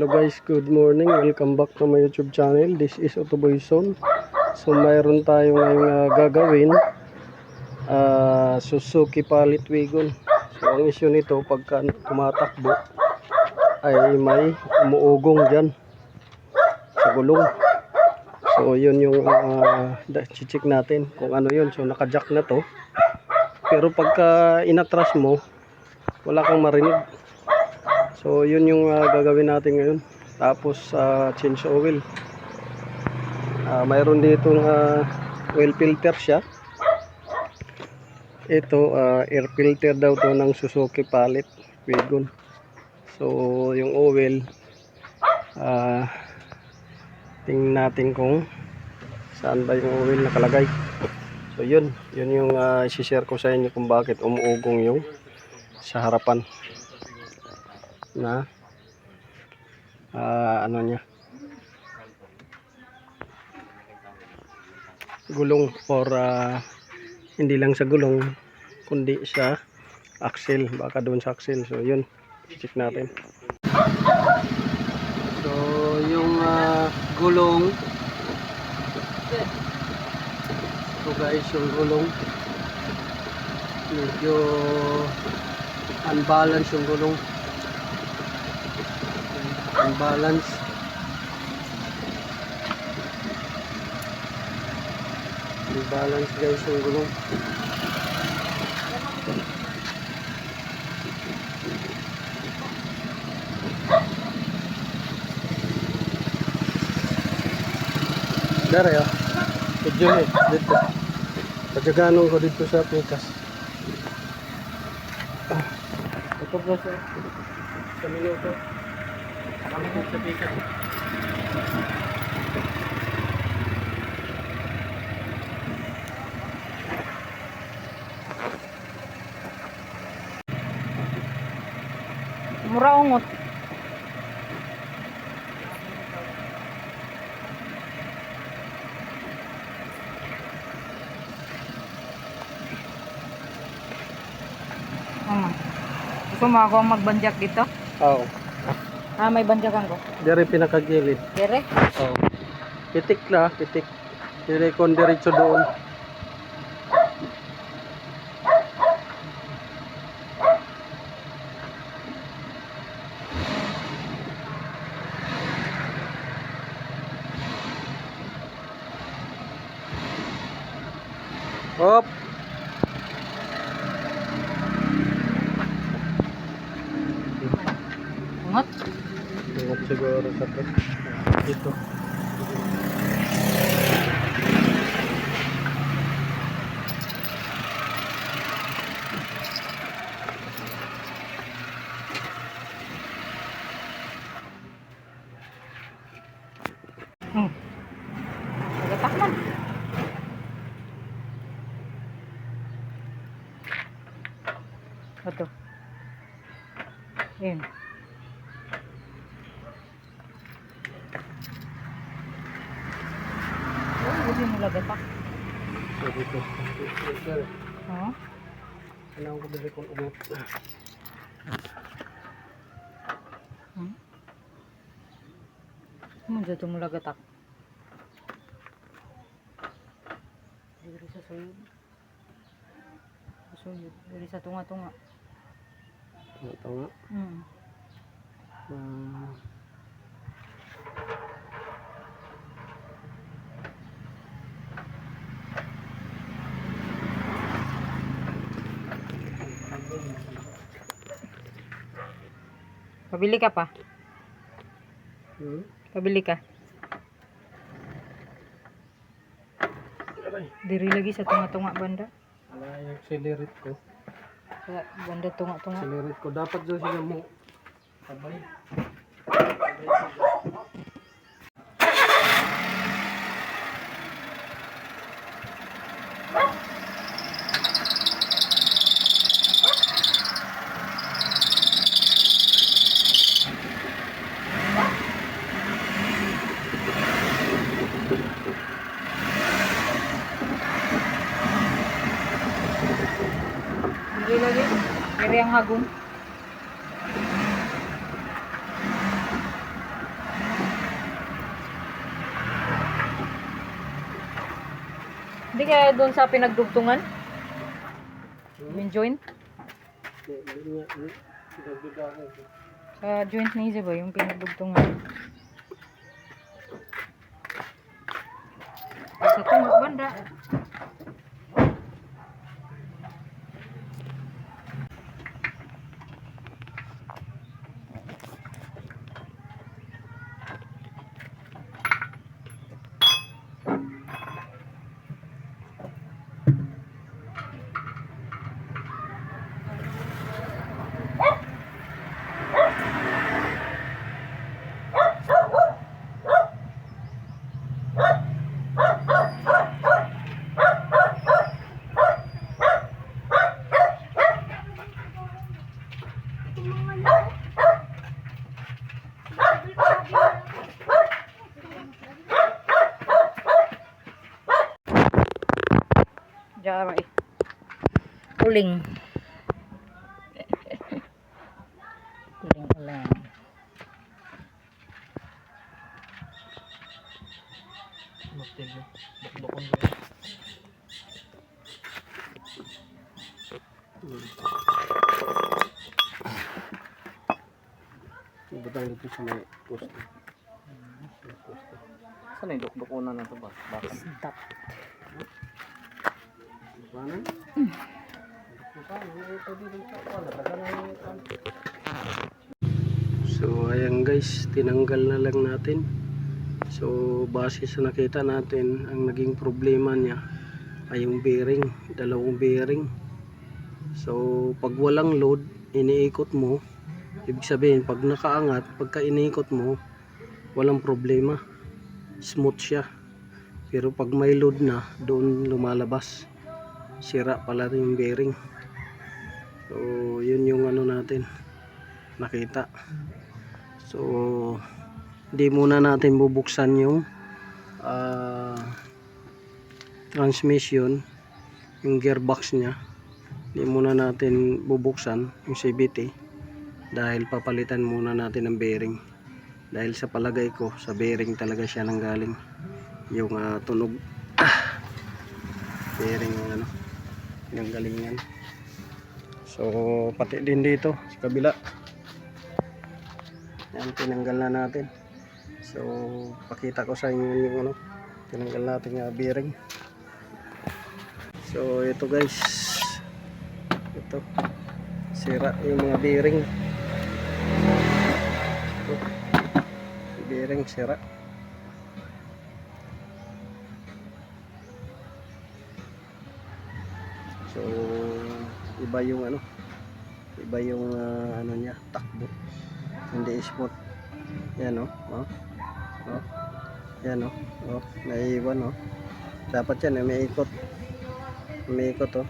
Hello guys, good morning. Welcome back to my YouTube channel. This is Otoboy Son. So mayroon tayo ngayong gagawin, Suzuki Palit Wagon. So ang issue nito, pagka tumatakbo ay may umuugong dyan sa gulong. So yun yung check natin kung ano yun. So naka-jack na to, pero pagka inatras mo, wala kang marinig. So yun yung gagawin natin ngayon. Tapos change oil. Mayroon ditong oil filter siya. Ito air filter daw to ng Suzuki Palit Wagon. So yung oil, tingnan natin kung saan ba yung oil nakalagay. So yun yung i-share ko sa inyo kung bakit umuugong yung sa harapan na ano niya, gulong, or hindi lang sa gulong kundi sa axle, baka doon sa axle. So yun, check natin. So yung gulong, so guys, yung gulong medyo unbalance, yung gulong unbalance. Unbalance guys yung gulong. Dari ya, medyo dito. Pagjaganong ko dito sa pikas. Ito po sa minuto. Kami ko sa pikas. Mura ungot. Gusto mo ako magbanjak dito? Oo. May banjakan ko. Dari pinakagilid. Dire? Oo. Pitik na, pitik. Dire kon diretso doon. Hop. Ungot? Ingat siguro sa dito. Nagatak man. Ito. Ayan. Hindi mo lagatak. So dito. Oo. Kailangan ko dali kong ugot. Ano dito mo lagatak? Dito sa suyod. Suyod. Dito sa tunga-tunga. Ito nga. Pabili ka pa? Pabili ka? Diri lagi sa tunga-tunga banda. Wala yung accelerate ko. Banda tunga-tunga. Accelerate ko. Dapat daw sila mo. Sabay. Diri lagi. Diri ang hagong. Hindi kaya doon sa pinagdugtungan? Yung joint? Sa joint ni Iza ba? Yung pinagdugtungan? Sa tunga banda. Jara eh. Uling. Uling. Butang dito sa may poste. Saan yung dukdukunan na ito ba? Bakit? Sedap. Mana? So ayan guys, tinanggal na lang natin. So base sa nakita natin, ang naging problema niya ay yung bearing, dalawang bearing. So pag walang load, iniikot mo, ibig sabihin pag nakaangat, pagka iniikot mo, walang problema, smooth siya. Pero pag may load na, doon lumalabas, sira pala yung bearing. So yun yung ano natin nakita. So hindi muna natin bubuksan yung transmission, yung gearbox nya. Hindi muna natin bubuksan yung CVT dahil papalitan muna natin ng bearing. Dahil sa palagay ko, sa bearing talaga siya nanggaling yung tunog. Bearing yung ano, nanggalingan. So pati din dito sa kabila, yan, tinanggal na natin. So pakita ko sa inyo yung ano, tinanggal natin yung bearing. So ito guys, ito sira yung mga bearing. Ito, yung bearing sira. So iba yung ano, iba yung ano niya, takbo, hindi smooth. Yan oh, yan oh, naiiwan oh. Dapat yan umiikot, oh.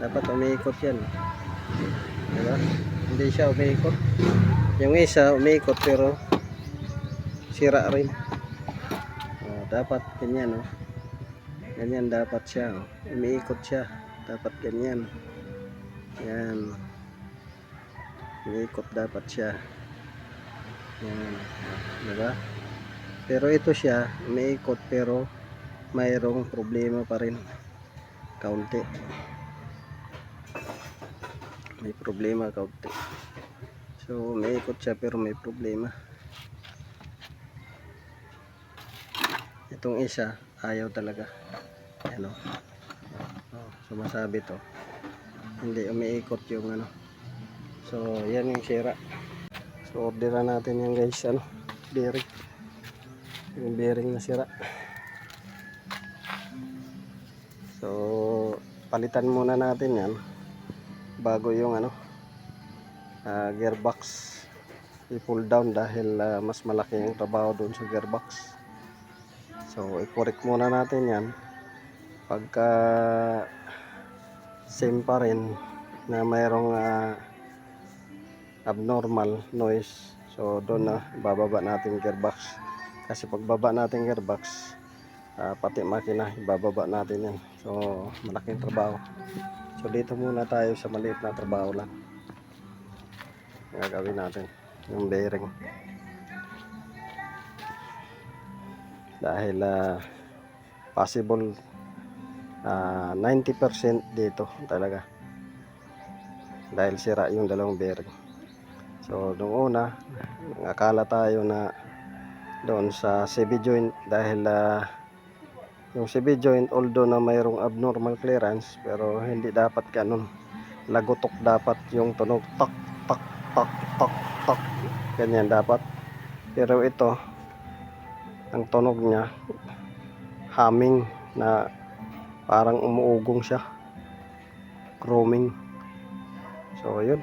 Dapat umiikot yan, diba? Hindi siya umiikot. Yung isa umiikot pero sira rin. Dapat ganyan oh, ganyan dapat siya oh. Umiikot siya, dapat ganyan. Yan, umiikot dapat siya. Yan, diba? Pero ito siya umiikot pero mayroong problema pa rin, kaunti. May problema kaunti. So umiikot siya pero may problema. Itong isa ayaw talaga. Ano? Sumasabi to. Hindi umiikot yung ano. So yan yung sira. So orderan natin yan guys, ano, bearing. Yung bearing na sira. So palitan muna natin yan bago yung ano, gearbox i-pull down dahil mas malaki yung trabaho doon sa gearbox. So i-correct muna natin yan. Pagka same pa rin na mayroong abnormal noise, so doon na bababa natin gearbox. Kasi pagbaba natin gearbox, pati makina ibababa natin yan. So malaking trabaho. So dito muna tayo sa maliit na trabaho lang gagawin natin, yung bearing. Dahil possible 90% dito talaga dahil sira yung dalawang bearing. So nung una akala tayo na doon sa CV joint dahil yung CV joint although na mayroong abnormal clearance pero hindi dapat ganun, lagotok dapat yung tunog, tak tak tak tak tak, ganyan dapat. Pero ito ang tunog niya humming na parang umuugong siya, chroming. So yun,